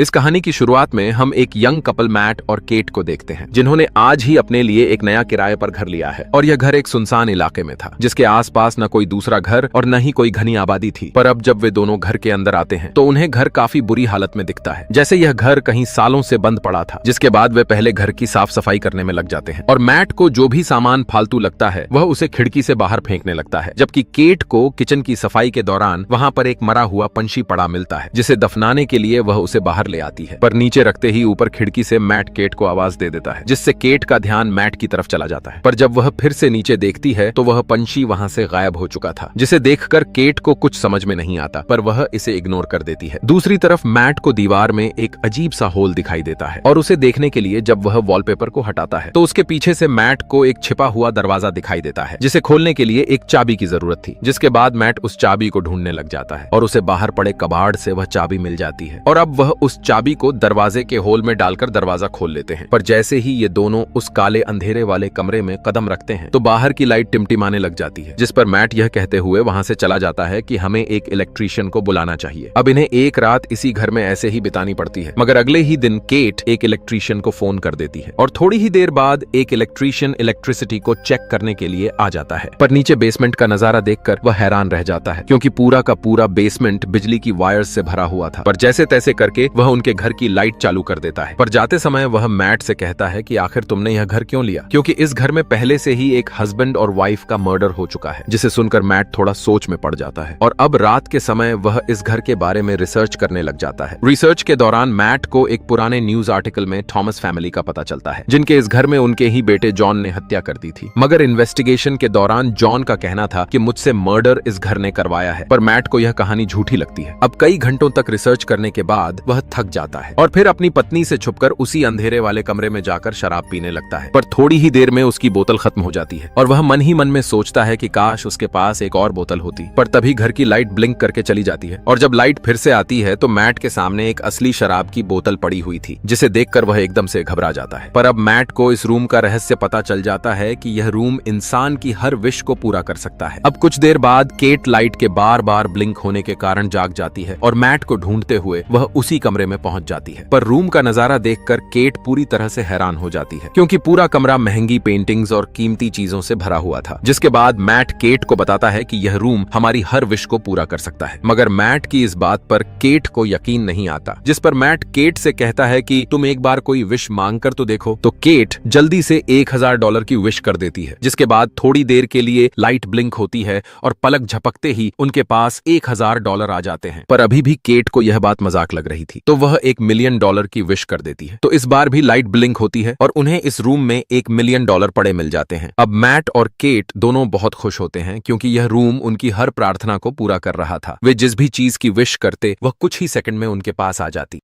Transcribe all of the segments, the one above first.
इस कहानी की शुरुआत में हम एक यंग कपल मैट और केट को देखते हैं, जिन्होंने आज ही अपने लिए एक नया किराए पर घर लिया है। और यह घर एक सुनसान इलाके में था, जिसके आसपास न कोई दूसरा घर और न ही कोई घनी आबादी थी। पर अब जब वे दोनों घर के अंदर आते हैं तो उन्हें घर काफी बुरी हालत में दिखता है, जैसे यह घर कहीं सालों से बंद पड़ा था। जिसके बाद वे पहले घर की साफ सफाई करने में लग जाते हैं और मैट को जो भी सामान फालतू लगता है वह उसे खिड़की से बाहर फेंकने लगता है, जबकि केट को किचन की सफाई के दौरान वहां पर एक मरा हुआ पंछी पड़ा मिलता है, जिसे दफनाने के लिए वह उसे बाहर ले आती है। पर नीचे रखते ही ऊपर खिड़की से मैट केट को आवाज दे देता है, जिससे केट का ध्यान मैट की तरफ चला जाता है। पर जब वह फिर से नीचे देखती है तो वह पंछी वहां से गायब हो चुका था, जिसे देखकर केट को कुछ समझ में नहीं आता, पर वह इसे इग्नोर कर देती है। दूसरी तरफ मैट को दीवार में एक अजीब सा होल दिखाई देता है और उसे देखने के लिए जब वह वॉलपेपर को हटाता है तो उसके पीछे से मैट को एक छिपा हुआ दरवाजा दिखाई देता है, जिसे खोलने के लिए एक चाबी की जरूरत थी। जिसके बाद मैट उस चाबी को ढूंढने लग जाता है और उसे बाहर पड़े कबाड़ से वह चाबी मिल जाती है और अब वह उस चाबी को दरवाजे के होल में डालकर दरवाजा खोल लेते हैं। पर जैसे ही ये दोनों उस काले अंधेरे वाले कमरे में कदम रखते हैं तो बाहर की लाइट टिमटिमाने लग जाती है, जिस पर मैट यह कहते हुए वहां से चला जाता है कि हमें एक इलेक्ट्रीशियन को बुलाना चाहिए। अब इन्हें एक रात इसी घर में ऐसे ही बितानी पड़ती है, मगर अगले ही दिन केट एक इलेक्ट्रीशियन को फोन कर देती है और थोड़ी ही देर बाद एक इलेक्ट्रीशियन इलेक्ट्रिसिटी को चेक करने के लिए आ जाता है। पर नीचे बेसमेंट का नजारा देखकर वह हैरान रह जाता है, क्योंकि पूरा का पूरा बेसमेंट बिजली की वायर्स से भरा हुआ था। पर जैसे तैसे करके वह उनके घर की लाइट चालू कर देता है। पर जाते समय वह मैट से कहता है कि आखिर तुमने यह घर क्यों लिया, क्योंकि इस घर में पहले से ही एक हस्बैंड और वाइफ का मर्डर हो चुका है। जिसे सुनकर मैट थोड़ा सोच में पड़ जाता है और अब रात के समय वह इस घर के बारे में रिसर्च करने लग जाता है। रिसर्च के दौरान मैट को एक पुराने न्यूज आर्टिकल में थॉमस फैमिली का पता चलता है, जिनके इस घर में उनके ही बेटे जॉन ने हत्या कर दी थी। मगर इन्वेस्टिगेशन के दौरान जॉन का कहना था कि मुझसे मर्डर इस घर ने करवाया है। पर मैट को यह कहानी झूठी लगती है। अब कई घंटों तक रिसर्च करने के बाद वह थक जाता है और फिर अपनी पत्नी से छुपकर उसी अंधेरे वाले कमरे में जाकर शराब पीने लगता है। पर थोड़ी ही देर में उसकी बोतल खत्म हो जाती है और वह मन ही मन में सोचता है कि काश उसके पास एक और बोतल होती। पर तभी घर की लाइट ब्लिंक करके चली जाती है और जब लाइट फिर से आती है तो मैट के सामने एक असली शराब की बोतल पड़ी हुई थी, जिसे देखकर वह एकदम से घबरा जाता है। पर अब मैट को इस रूम का रहस्य पता चल जाता है कि यह रूम इंसान की हर विश को पूरा कर सकता है। अब कुछ देर बाद केट लाइट के बार बार ब्लिंक होने के कारण जाग जाती है और मैट को ढूंढते हुए वह उसी कमरे में पहुंच जाती है। पर रूम का नजारा देखकर केट पूरी तरह से हैरान हो जाती है, क्योंकि पूरा कमरा महंगी पेंटिंग्स और कीमती चीजों से भरा हुआ था। जिसके बाद मैट केट को बताता है कि यह रूम हमारी हर विश को पूरा कर सकता है। मगर मैट की इस बात पर केट को यकीन नहीं आता, जिस पर मैट केट से कहता है कि तुम एक बार कोई विश मांग कर तो देखो। तो केट जल्दी से $1000 की विश कर देती है। जिसके बाद थोड़ी देर के लिए लाइट ब्लिंक होती है और पलक झपकते ही उनके पास $1000 आ जाते हैं। पर अभी भी केट को यह बात मजाक लग रही थी, तो वह $1 मिलियन की विश कर देती है। तो इस बार भी लाइट ब्लिंक होती है और उन्हें इस रूम में $1 मिलियन पड़े मिल जाते हैं। अब मैट और केट दोनों बहुत खुश होते हैं, क्योंकि यह रूम उनकी हर प्रार्थना को पूरा कर रहा था। वे जिस भी चीज की विश करते वह कुछ ही सेकंड में उनके पास आ जाती।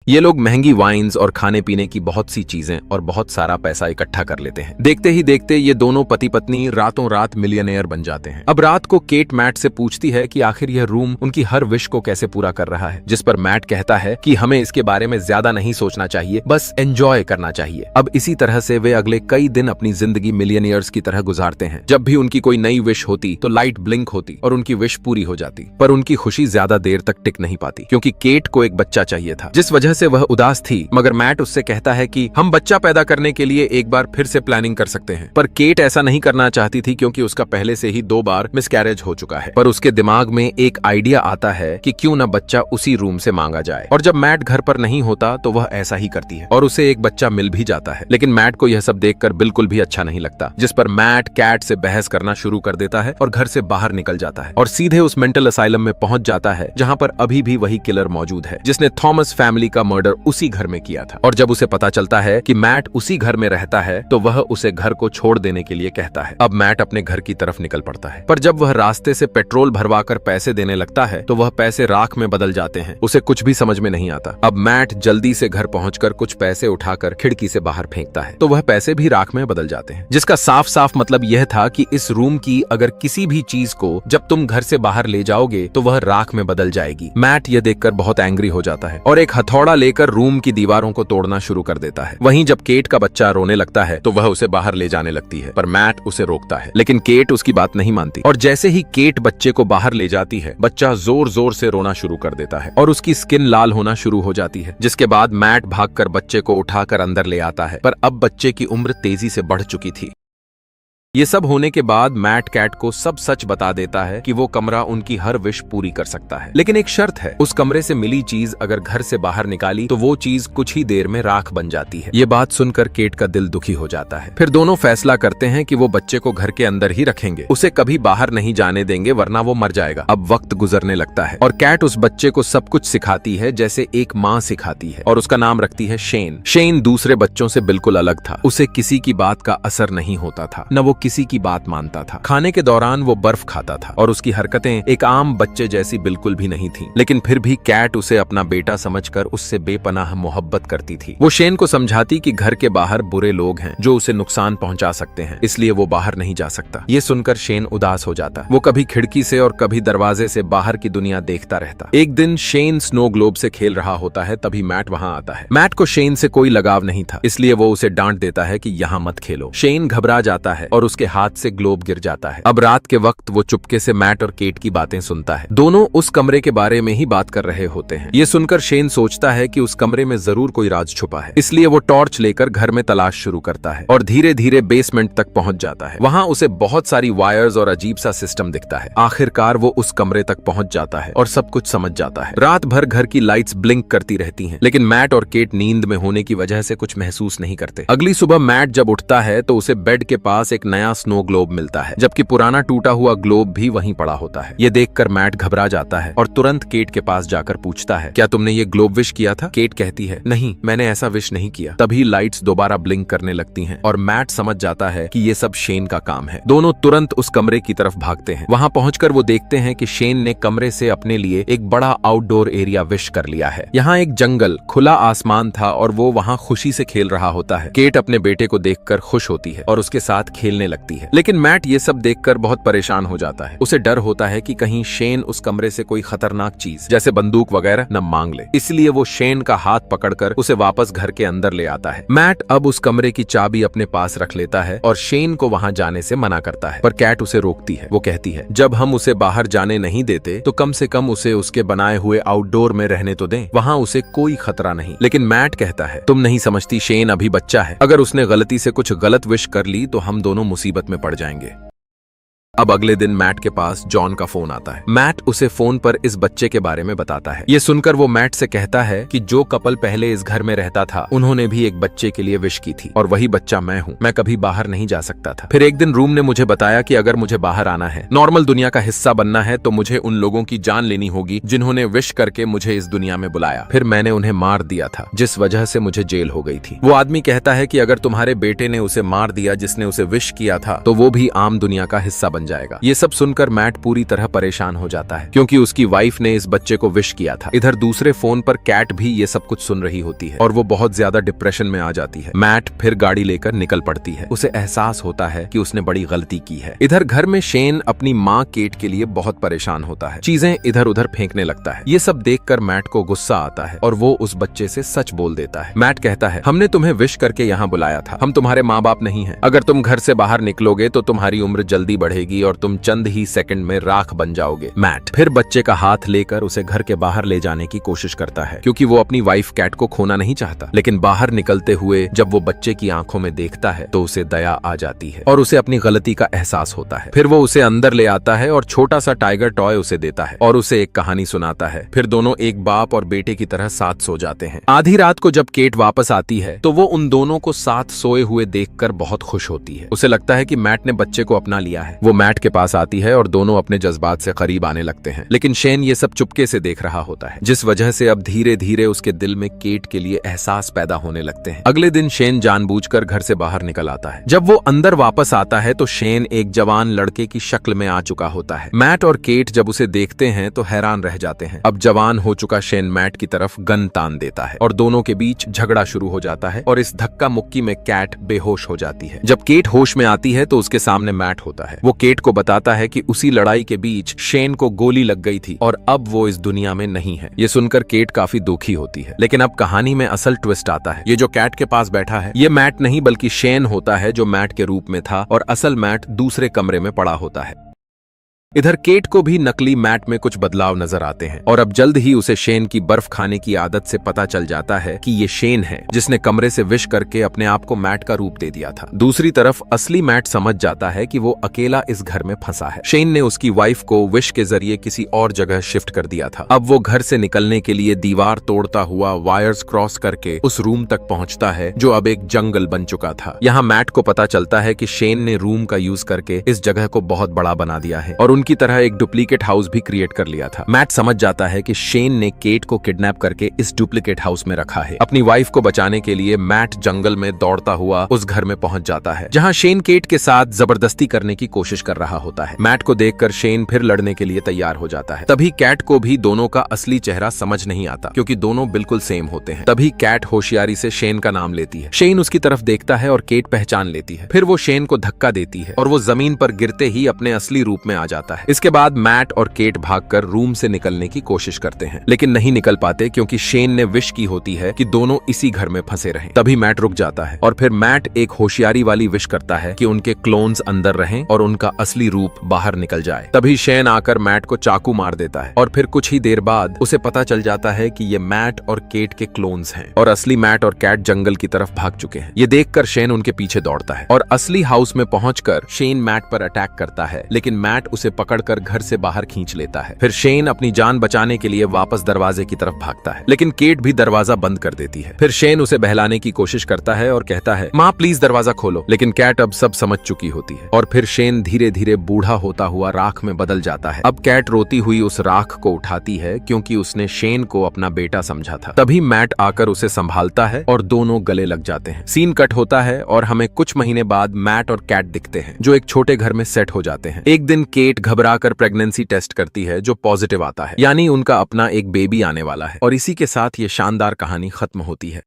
ये लोग महंगी वाइन्स और खाने पीने की बहुत सी चीजें और बहुत सारा पैसा इकट्ठा कर लेते हैं। देखते ही देखते ये दोनों पति पत्नी रातों रात मिलियनेयर बन जाते हैं। अब रात को केट मैट से पूछती है कि आखिर यह रूम उनकी हर विश को कैसे पूरा कर रहा है, जिस पर मैट कहता है कि हमें इसके बारे में ज्यादा नहीं सोचना चाहिए, बस एंजॉय करना चाहिए। अब इसी तरह से वे अगले कई दिन अपनी जिंदगी मिलियनियर्स की तरह गुजारते हैं। जब भी उनकी कोई नई विश होती तो लाइट ब्लिंक होती और उनकी विश पूरी हो जाती। पर उनकी खुशी ज्यादा देर तक टिक नहीं पाती, क्योंकि केट को एक बच्चा चाहिए था, जिस वजह से वह उदास थी। मगर मैट उससे कहता है कि हम बच्चा पैदा करने के लिए एक बार फिर से प्लानिंग कर सकते हैं। पर केट ऐसा नहीं करना चाहती थी, क्योंकि उसका पहले से ही 2 बार मिसकैरेज हो चुका है। पर उसके दिमाग में एक आइडिया आता है कि क्यों न बच्चा उसी रूम से मांगा जाए। और जब मैट घर पर नहीं होता तो वह ऐसा ही करती है और उसे एक बच्चा मिल भी जाता है। लेकिन मैट को यह सब देखकर बिल्कुल भी अच्छा नहीं लगता, जिस पर मैट कैट से बहस करना शुरू कर देता है और घर से बाहर निकल जाता है और सीधे उस मेंटल असाइलम में पहुंच जाता है, जहां पर अभी भी वही किलर मौजूद है, जिसने थॉमस फैमिली का मर्डर उसी घर में किया था। और जब उसे पता चलता है कि मैट उसी घर में रहता है तो वह उसे घर को छोड़ देने के लिए कहता है। अब मैट अपने घर की तरफ निकल पड़ता है। पर जब वह रास्ते से पेट्रोल भरवाकर पैसे देने लगता है तो वह पैसे राख में बदल जाते हैं। उसे कुछ भी समझ में नहीं आता। अब मैट जल्दी से घर पहुंचकर कुछ पैसे उठाकर खिड़की से बाहर फेंकता है तो वह पैसे भी राख में बदल जाते हैं, जिसका साफ साफ मतलब यह था कि इस रूम की अगर किसी भी चीज को जब तुम घर से बाहर ले जाओगे तो वह राख में बदल जाएगी। मैट यह देखकर बहुत एंग्री हो जाता है और एक हथौड़ा लेकर रूम की दीवारों को तोड़ना शुरू कर देता है। वहीं जब केट का बच्चा रोने लगता है तो वह उसे बाहर ले जाने लगती है, पर मैट उसे रोकता है, लेकिन केट उसकी बात नहीं मानती और जैसे ही केट बच्चे को बाहर ले जाती है, बच्चा जोर जोर से रोना शुरू कर देता है और उसकी स्किन लाल होना शुरू हो जाती है। जिसके बाद मैट भागकर बच्चे को उठाकर अंदर ले आता है, पर अब बच्चे की उम्र तेजी से बढ़ चुकी थी। ये सब होने के बाद मैट कैट को सब सच बता देता है कि वो कमरा उनकी हर विश पूरी कर सकता है, लेकिन एक शर्त है, उस कमरे से मिली चीज अगर घर से बाहर निकाली तो वो चीज कुछ ही देर में राख बन जाती है। ये बात सुनकर केट का दिल दुखी हो जाता है। फिर दोनों फैसला करते हैं कि वो बच्चे को घर के अंदर ही रखेंगे, उसे कभी बाहर नहीं जाने देंगे वरना वो मर जाएगा। अब वक्त गुजरने लगता है और कैट उस बच्चे को सब कुछ सिखाती है जैसे एक माँ सिखाती है और उसका नाम रखती है शेन। शेन दूसरे बच्चों से बिल्कुल अलग था, उसे किसी की बात का असर नहीं होता था, न वो किसी की बात मानता था। खाने के दौरान वो बर्फ खाता था और उसकी हरकतें एक आम बच्चे जैसी बिल्कुल भी नहीं थीं। लेकिन फिर भी कैट उसे अपना बेटा समझकर उससे बेपनाह मोहब्बत करती थी। वो शेन को समझाती कि घर के बाहर बुरे लोग हैं जो उसे नुकसान पहुंचा सकते हैं, इसलिए वो बाहर नहीं जा सकता। ये सुनकर शेन उदास हो जाता। वो कभी खिड़की से और कभी दरवाजे से बाहर की दुनिया देखता रहता। एक दिन शेन स्नो ग्लोब से खेल रहा होता है, तभी मैट वहां आता है। मैट को शेन से कोई लगाव नहीं था, इसलिए वो उसे डांट देता है कि यहाँ मत खेलो। शेन घबरा जाता है और उसके हाथ से ग्लोब गिर जाता है। अब रात के वक्त वो चुपके से मैट और केट की बातें सुनता है। दोनों उस कमरे के बारे में ही बात कर रहे होते हैं। ये सुनकर शेन सोचता है कि उस कमरे में जरूर कोई राज छुपा है, इसलिए वो टॉर्च लेकर घर में तलाश शुरू करता है और धीरे धीरे बेसमेंट तक पहुंच जाता है। वहां उसे बहुत सारी वायर्स और अजीब सा सिस्टम दिखता है। आखिरकार वो उस कमरे तक पहुंच जाता है और सब कुछ समझ जाता है। रात भर घर की लाइट्स ब्लिंक करती रहती हैं, लेकिन मैट और केट नींद में होने की वजह से कुछ महसूस नहीं करते। अगली सुबह मैट जब उठता है तो उसे बेड के पास एक नया स्नो ग्लोब मिलता है, जबकि पुराना टूटा हुआ ग्लोब भी वहीं पड़ा होता है। ये देखकर मैट घबरा जाता है और तुरंत केट के पास जाकर पूछता है, क्या तुमने ये ग्लोब विश किया था? केट कहती है, नहीं, मैंने ऐसा विश नहीं किया। तभी लाइट्स दोबारा ब्लिंक करने लगती हैं और मैट समझ जाता है कि ये सब शेन का काम है। दोनों तुरंत उस कमरे की तरफ भागते हैं। वहां पहुंचकर वो देखते हैं कि शेन ने कमरे से अपने लिए एक बड़ा आउटडोर एरिया विश कर लिया है। यहाँ एक जंगल, खुला आसमान था और वो वहाँ खुशी से खेल रहा होता है। केट अपने बेटे को देखकर खुश होती है और उसके साथ खेलने लगती है, लेकिन मैट ये सब देखकर बहुत परेशान हो जाता है। उसे डर होता है कि कहीं शेन उस कमरे से कोई खतरनाक चीज जैसे बंदूक वगैरह न मांग ले, इसलिए वो शेन का हाथ पकड़कर उसे वापस घर के अंदर ले आता है। मैट अब उस कमरे की चाबी अपने पास रख लेता है और शेन को वहां जाने से मना करता है, पर कैट उसे रोकती है। वो कहती है, जब हम उसे बाहर जाने नहीं देते तो कम से कम उसे उसके बनाए हुए आउटडोर में रहने तो दें, वहां उसे कोई खतरा नहीं। लेकिन मैट कहता है, तुम नहीं समझती, शेन अभी बच्चा है, अगर उसने गलती से कुछ गलत विश कर ली तो हम दोनों मुसीबत में पड़ जाएंगे। अब अगले दिन मैट के पास जॉन का फोन आता है। मैट उसे फोन पर इस बच्चे के बारे में बताता है। ये सुनकर वो मैट से कहता है कि जो कपल पहले इस घर में रहता था उन्होंने भी एक बच्चे के लिए विश की थी और वही बच्चा मैं हूँ। मैं कभी बाहर नहीं जा सकता था। फिर एक दिन रूम ने मुझे बताया कि अगर मुझे बाहर आना है, नॉर्मल दुनिया का हिस्सा बनना है, तो मुझे उन लोगों की जान लेनी होगी जिन्होंने विश करके मुझे इस दुनिया में बुलाया। फिर मैंने उन्हें मार दिया था, जिस वजह से मुझे जेल हो गई थी। वो आदमी कहता है कि अगर तुम्हारे बेटे ने उसे मार दिया जिसने उसे विश किया था तो वो भी आम दुनिया का हिस्सा बन जाएगा। ये सब सुनकर मैट पूरी तरह परेशान हो जाता है क्योंकि उसकी वाइफ ने इस बच्चे को विश किया था। इधर दूसरे फोन पर कैट भी ये सब कुछ सुन रही होती है और वो बहुत ज्यादा डिप्रेशन में आ जाती है। मैट फिर गाड़ी लेकर निकल पड़ती है। उसे एहसास होता है कि उसने बड़ी गलती की है। इधर घर में शेन अपनी माँ केट के लिए बहुत परेशान होता है, चीजें इधर उधर फेंकने लगता है। ये सब देखकर मैट को गुस्सा आता है और वो उस बच्चे से सच बोल देता है। मैट कहता है, हमने तुम्हें विश करके यहाँ बुलाया था, हम तुम्हारे माँ बाप नहीं हैं। अगर तुम घर से बाहर निकलोगे तो तुम्हारी उम्र जल्दी बढ़ेगी और तुम चंद ही सेकंड में राख बन जाओगे। मैट फिर बच्चे का हाथ लेकर उसे घर के बाहर ले जाने की कोशिश करता है क्योंकि वो अपनी वाइफ कैट को खोना नहीं चाहता। लेकिन बाहर निकलते हुए जब वो बच्चे की आंखों में देखता है तो उसे दया आ जाती है और उसे अपनी गलती का एहसास होता है। फिर वो उसे अंदर ले आता है और छोटा सा टाइगर टॉय उसे देता है और उसे एक कहानी सुनाता है। फिर दोनों एक बाप और बेटे की तरह साथ सो जाते हैं। आधी रात को जब केट वापस आती है तो वो उन दोनों को साथ सोए हुए देखकर बहुत खुश होती है। उसे लगता है कि मैट ने बच्चे को अपना लिया है। वो मैट के पास आती है और दोनों अपने जज्बात से करीब आने लगते हैं, लेकिन शेन ये सब चुपके से देख रहा होता है, जिस वजह से अब धीरे धीरे उसके दिल में केट के लिए एहसास पैदा होने लगते हैं। अगले दिन शेन जानबूझकर घर से बाहर निकल आता है। जब वो अंदर वापस आता है तो शेन एक जवान लड़के की शक्ल में आ चुका होता है। मैट और केट जब उसे देखते हैं तो हैरान रह जाते हैं। अब जवान हो चुका शेन मैट की तरफ गन तान देता है और दोनों के बीच झगड़ा शुरू हो जाता है और इस धक्का मुक्की में कैट बेहोश हो जाती है। जब केट होश में आती है तो उसके सामने मैट होता है। वो केट केट को बताता है कि उसी लड़ाई के बीच शेन को गोली लग गई थी और अब वो इस दुनिया में नहीं है। ये सुनकर केट काफी दुखी होती है। लेकिन अब कहानी में असल ट्विस्ट आता है। ये जो कैट के पास बैठा है ये मैट नहीं बल्कि शेन होता है, जो मैट के रूप में था, और असल मैट दूसरे कमरे में पड़ा होता है। इधर केट को भी नकली मैट में कुछ बदलाव नजर आते हैं और अब जल्द ही उसे शेन की बर्फ खाने की आदत से पता चल जाता है कि ये शेन है जिसने कमरे से विश करके अपने आप को मैट का रूप दे दिया था। दूसरी तरफ असली मैट समझ जाता है कि वो अकेला इस घर में फंसा है। शेन ने उसकी वाइफ को विश के जरिए किसी और जगह शिफ्ट कर दिया था। अब वो घर से निकलने के लिए दीवार तोड़ता हुआ वायर्स क्रॉस करके उस रूम तक पहुंचता है जो अब एक जंगल बन चुका था। यहाँ मैट को पता चलता है कि शेन ने रूम का यूज करके इस जगह को बहुत बड़ा बना दिया है और की तरह एक डुप्लीकेट हाउस भी क्रिएट कर लिया था। मैट समझ जाता है कि शेन ने केट को किडनैप करके इस डुप्लीकेट हाउस में रखा है। अपनी वाइफ को बचाने के लिए मैट जंगल में दौड़ता हुआ उस घर में पहुंच जाता है जहां शेन केट के साथ जबरदस्ती करने की कोशिश कर रहा होता है। मैट को देखकर शेन फिर लड़ने के लिए तैयार हो जाता है। तभी कैट को भी दोनों का असली चेहरा समझ नहीं आता क्योंकि दोनों बिल्कुल सेम होते हैं। तभी कैट होशियारी से शेन का नाम लेती है। शेन उसकी तरफ देखता है और केट पहचान लेती है। फिर वो शेन को धक्का देती है और वो जमीन पर गिरते ही अपने असली रूप में आ जाता है। इसके बाद मैट और केट भागकर रूम से निकलने की कोशिश करते हैं लेकिन नहीं निकल पाते क्योंकि शेन ने विश की होती है कि दोनों इसी घर में फंसे रहें। तभी मैट रुक जाता है और फिर मैट एक होशियारी वाली विश करता है कि उनके क्लोन्स अंदर रहें और उनका असली रूप बाहर निकल जाए। तभी शेन आकर मैट को चाकू मार देता है और फिर कुछ ही देर बाद उसे पता चल जाता है कि ये मैट और केट के क्लोन्स हैं और असली मैट और कैट जंगल की तरफ भाग चुके हैं। ये देखकर शेन उनके पीछे दौड़ता है और असली हाउस में पहुंचकर शेन मैट पर अटैक करता है लेकिन मैट उसे पकड़कर घर से बाहर खींच लेता है। फिर शेन अपनी जान बचाने के लिए वापस दरवाजे की तरफ भागता है लेकिन केट भी दरवाजा बंद कर देती है। फिर शेन उसे बहलाने की कोशिश करता है और कहता है, माँ प्लीज दरवाजा खोलो, लेकिन कैट अब सब समझ चुकी होती है और फिर शेन धीरे धीरे बूढ़ा होता हुआ राख में बदल जाता है। अब कैट रोती हुई उस राख को उठाती है क्योंकि उसने शेन को अपना बेटा समझा था। तभी मैट आकर उसे संभालता है और दोनों गले लग जाते हैं। सीन कट होता है और हमें कुछ महीने बाद मैट और कैट दिखते हैं जो एक छोटे घर में सेट हो जाते हैं। एक दिन केट घबराकर प्रेगनेंसी टेस्ट करती है जो पॉजिटिव आता है, यानी उनका अपना एक बेबी आने वाला है और इसी के साथ ये शानदार कहानी खत्म होती है।